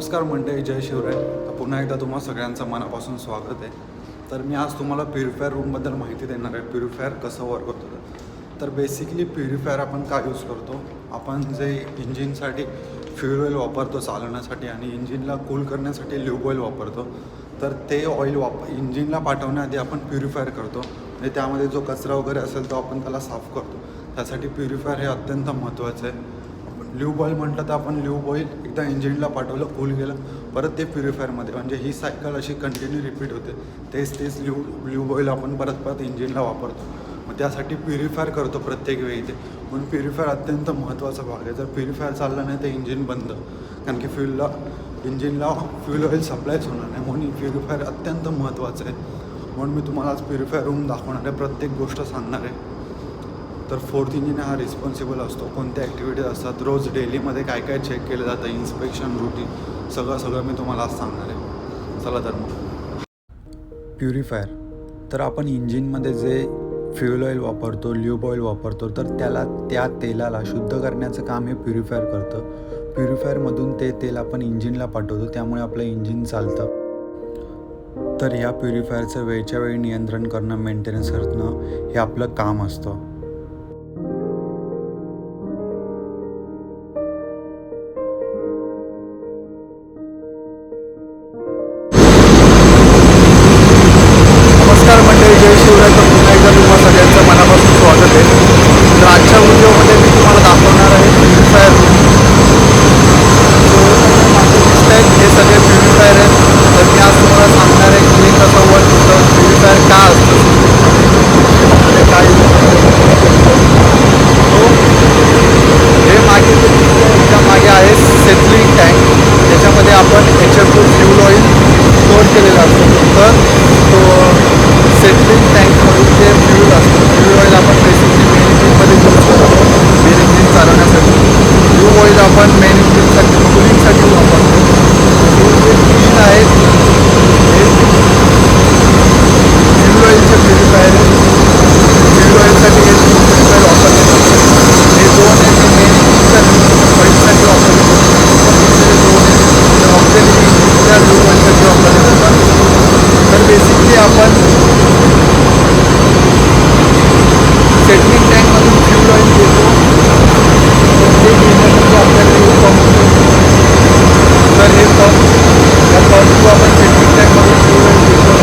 नमस्कार मंडळी, जय शिवराय. पुन्हा एकदा तुम्हा सगळ्यांचं मनापासून स्वागत आहे. तर मी आज तुम्हाला प्युरिफायर रूमबद्दल माहिती देणार आहे. प्युरिफायर कसं वर्क होतं. तर बेसिकली प्युरिफायर आपण काय यूज करतो, आपण जे इंजिनसाठी फ्युल ऑइल वापरतो चालवण्यासाठी आणि इंजिनला कूल करण्यासाठी ल्यूब ऑइल वापरतो. तर ते ऑइल इंजिनला पाठवण्याआधी आपण प्युरिफायर करतो. म्हणजे त्यामध्ये जो कचरा वगैरे असेल तो आपण त्याला साफ करतो. त्यासाठी प्युरिफायर हे अत्यंत महत्त्वाचं आहे. ल्यूब ऑइल म्हटलं तर आपण ल्यूब ऑइल एकदा इंजिनला पाठवलं, कूल केलं, परत ते प्युरिफायरमध्ये, म्हणजे ही सायकल अशी कंटिन्यू रिपीट होते. तेच ल्यूब ऑइल आपण परत इंजिनला वापरतो. मग त्यासाठी प्युरिफायर करतो प्रत्येक वेळी ते. म्हणून प्युरिफायर अत्यंत महत्त्वाचा भाग आहे. जर प्युरिफायर चाललं नाही तर इंजिन बंद, कारण की इंजिनला फ्युल ऑइल सप्लायच होणार नाही. म्हणून प्युरिफायर अत्यंत महत्त्वाचं आहे. म्हणून मी तुम्हाला आज प्युरिफायर रूम दाखवणार आहे, प्रत्येक गोष्ट सांगणार आहे. तर फोर्थ इंजिन हा रिस्पॉन्सिबल असतो. कोणत्या ॲक्टिव्हिटीज असतात, रोज डेलीमध्ये काय काय चेक केलं जातं, इन्स्पेक्शन रूटीन सगळं मी तुम्हाला आज सांगणार आहे. चला तर मग. प्युरिफायर तर आपण इंजिनमध्ये जे फ्युल ऑइल वापरतो, ल्यूब ऑइल वापरतो, तर त्या तेलाला शुद्ध करण्याचं काम हे प्युरिफायर करतं. प्युरिफायरमधून ते तेल आपण इंजिनला पाठवतो, त्यामुळे आपलं इंजिन चालतं. तर ह्या प्युरिफायरचं वेळच्या वेळी नियंत्रण करणं, मेंटेनन्स करणं हे आपलं काम असतं. जय शिवराय. तर पुन्हा एकदा तुम्हा सगळ्यांचं मनापासून स्वागत आहे. तर आजच्या व्हिडिओमध्ये मी तुम्हाला दाखवणार आहे प्युरिफायर रूम. दिसत आहेत हे सगळे प्युरिफायर आहेत. तर मी आज तुम्हाला सांगणार आहे की हे कसं वर्क होतं, प्युरिफायर का असतं, काय हे मागे मागे आहे सेटलिंग टँक. त्याच्यामध्ये आपण HFO फ्यूल ऑइल स्टोअर केलेला असतो. तर तो सेटलिंग टँकमधून जे फ्यूल असतं, फ्यूल ऑइल आपण बेसिकली मेन इंजिनमध्ये यूज करतो, मेन इंजिन चालवण्यासाठी. ल्यूब ऑइल आपण मेन इंजिनसाठी कूलिंगसाठी वापरतो. हे जे तीन आहेत हे फ्यूल ऑइलचे प्युरिफायर आहेत. फ्यूल ऑइलसाठी हे प्युरिफायर वापरले जातात. हे दोन आहे ते मेन इंजिनच्या ऑइलसाठी वापरले जातात. ऑक्सिजन इंजिनच्या ल्यूब ऑइलसाठी वापरले जातात. तर बेसिकली आपण सेटलिंग टँकमधून फ्यूल ऑइल घेतो. ते घेण्यासाठी आपल्याकडे पंप, तर हे या पंपू आपण सेटलिंग टँकमधून फ्यूल ऑइल घेतो.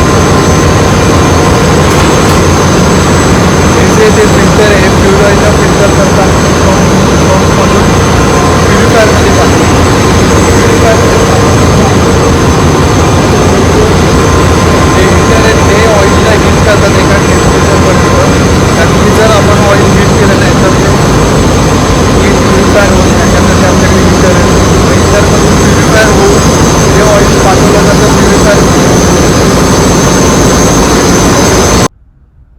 हे जे फिल्टर आहे, फ्यूल ऑइलला फिल्टर करतात पंपमधून प्युरिफायरमध्ये टाकतो. हे हिटर आहेत, हे ऑइलला हीट करतात एका टेम्परेचरपर्यंत. कारण की जर आपण ऑइल हीट केलं नाही तर ते हीट प्युरिफायर होत नाही. त्यासाठी आपल्याकडे हिटर आहे. हिटरमधून प्युरिफायर होऊन हे ऑइल पाठवलं जातं प्युरिफायर.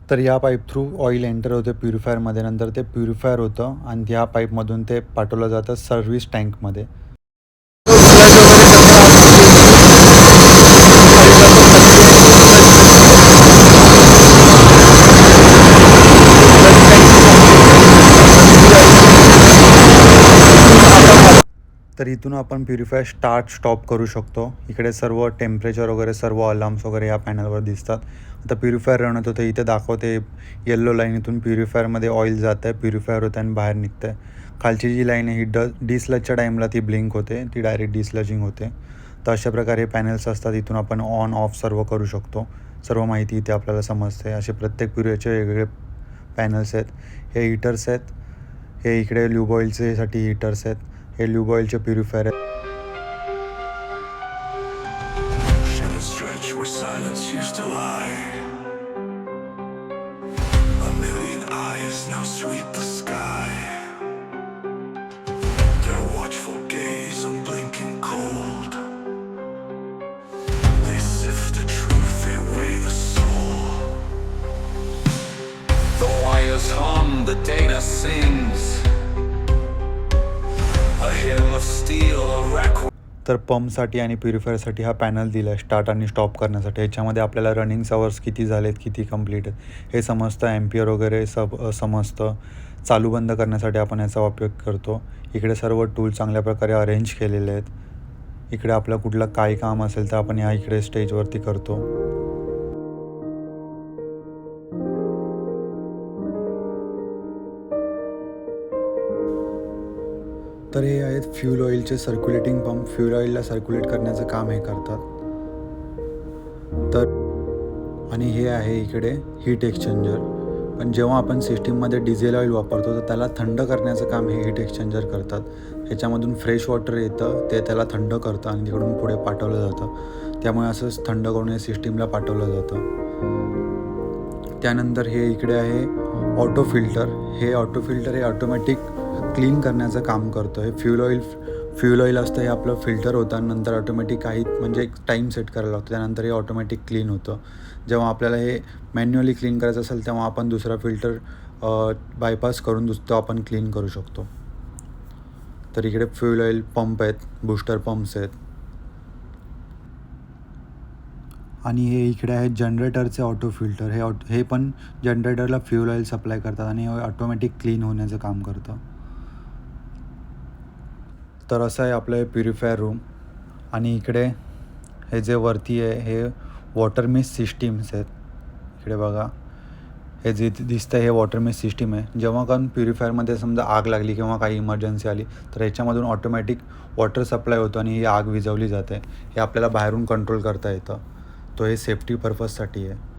तर या पाईप थ्रू ऑइल एंटर होते प्युरिफायरमध्ये. नंतर ते प्युरिफायर होतं आणि ह्या पाईपमधून ते पाठवलं जातं सर्व्हिस टँकमध्ये. तर इथून आपण प्युरिफायर स्टार्ट स्टॉप करू शकतो. इकडे सर्व टेम्परेचर वगैरे, सर्व अलार्म्स वगैरे या पॅनलवर दिसतात. आता प्युरिफायर रन होतं, तर इथे दाखवते येल्लो लाईन. इथून प्युरिफायरमध्ये ऑइल जातं आहे, प्युरिफायर होतं आणि बाहेर निघतं आहे. खालची जी लाईन आहे ही डिस्लजच्या टाईमला ती ब्लिंक होते, ती डायरेक्ट डिस्लजिंग होते. तर अशा प्रकारे पॅनल्स असतात. इथून आपण ऑन ऑफ सर्व करू शकतो. सर्व माहिती इथे आपल्याला समजते. असे प्रत्येक प्युरिफायरचे वेगवेगळे पॅनल्स आहेत. हे हीटर्स आहेत. हे इकडे ल्यूब ऑइलचे हीटर्स आहेत. हे ल्यूब ऑइलचे प्युरिफायर आहेत. The data sings a hymn of steel, a record. तर पंपसाठी आणि प्युरिफायरसाठी हा पॅनल दिला आहे स्टार्ट आणि स्टॉप करण्यासाठी. ह्याच्यामध्ये आपल्याला रनिंग आवर्स किती झालेत, किती कंप्लीट आहेत हे समजतं. ॲम्पियर वगैरे समजतं. चालू बंद करण्यासाठी आपण याचा उपयोग करतो. इकडे सर्व टूल चांगल्या प्रकारे अरेंज केलेले आहेत. इकडे आपलं कुठलं काही काम असेल तर आपण या इकडे स्टेजवरती करतो. तर हे आहेत फ्यूल ऑइलचे सर्क्युलेटिंग पंप. फ्यूल ऑइलला सर्क्युलेट करण्याचं काम हे करतात. तर आणि हे आहे इकडे हीट एक्सचेंजर. पण जेव्हा आपण सिस्टीममध्ये डिझेल ऑइल वापरतो तर त्याला थंड करण्याचं काम हे हीट एक्सचेंजर करतात. ह्याच्यामधून फ्रेश वॉटर येतं, ते त्याला थंड करतं आणि तिकडून पुढे पाठवलं जातं. त्यामुळे असंच थंड करून हे सिस्टीमला पाठवलं जातं. त्यानंतर हे इकडे आहे ऑटो फिल्टर. हे ऑटो फिल्टर हे ऑटोमॅटिक क्लीन करण्याचं काम करतं. हे फ्यूल ऑइल असतं, हे आपलं फिल्टर होतं आणि नंतर ऑटोमॅटिक काही म्हणजे एक टाईम सेट करायला लागतो. त्यानंतर हे ऑटोमॅटिक क्लीन होतं. जेव्हा आपल्याला हे मॅन्युअली क्लीन करायचं असेल तेव्हा आपण दुसरा फिल्टर बायपास करून तो आपण क्लीन करू शकतो. तर इकडे फ्यूल ऑइल पंप आहेत, बूस्टर पंप्स आहेत. आणि हे इकडे आहेत जनरेटरचे ऑटो फिल्टर. हे पण जनरेटरला फ्यूल ऑइल सप्लाय करतात आणि हे ऑटोमॅटिक क्लीन होण्याचं काम करतं. तर असं आहे आपलं हे प्युरिफायर रूम. आणि इकडे हे जे वरती आहे हे वॉटर मिस्ट सिस्टीम्स आहेत. इकडे बघा, हे जे दिसतं हे वॉटर मिस्ट सिस्टीम आहे. जेव्हा पण प्युरिफायरमध्ये समजा आग लागली किंवा काही इमर्जन्सी आली तर ह्याच्यामधून ऑटोमॅटिक वॉटर सप्लाय होतो आणि ही आग विझवली जाते. हे आपल्याला बाहेरून कंट्रोल करता येतं. तो हे सेफ्टी पर्पजसाठी आहे.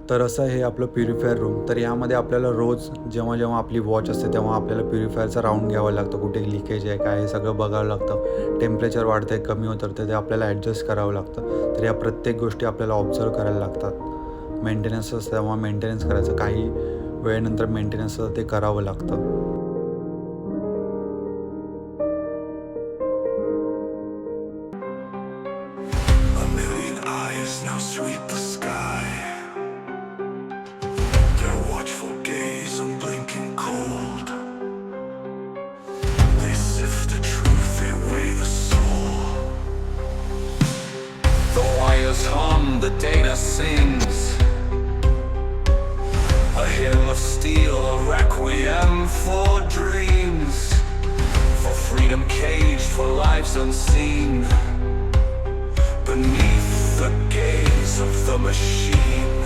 तर असं हे आपलं प्युरिफायर रूम. तर यामध्ये आपल्याला रोज जेव्हा आपली वॉच असते तेव्हा आपल्याला प्युरिफायरचा राऊंड घ्यावा लागतो. कुठे लिकेज आहे काय हे सगळं बघावं लागतं. टेम्परेचर वाढतं आहे कमी होतं तर ते आपल्याला ॲडजस्ट करावं लागतं. तर या प्रत्येक गोष्टी आपल्याला ऑब्झर्व करायला लागतात. मेंटेनन्स असतं तेव्हा मेंटेनन्स करायचं. काही वेळेनंतर मेंटेनन्स ते करावं लागतं. A million eyes now sweep the sky. Their watchful gaze unblinking cold. They sift the truth, they weigh the soul. The wires hum, the data sings. A hymn of steel, a requiem for dreams. For freedom caged, for lives unseen. Beneath the gaze of the machine.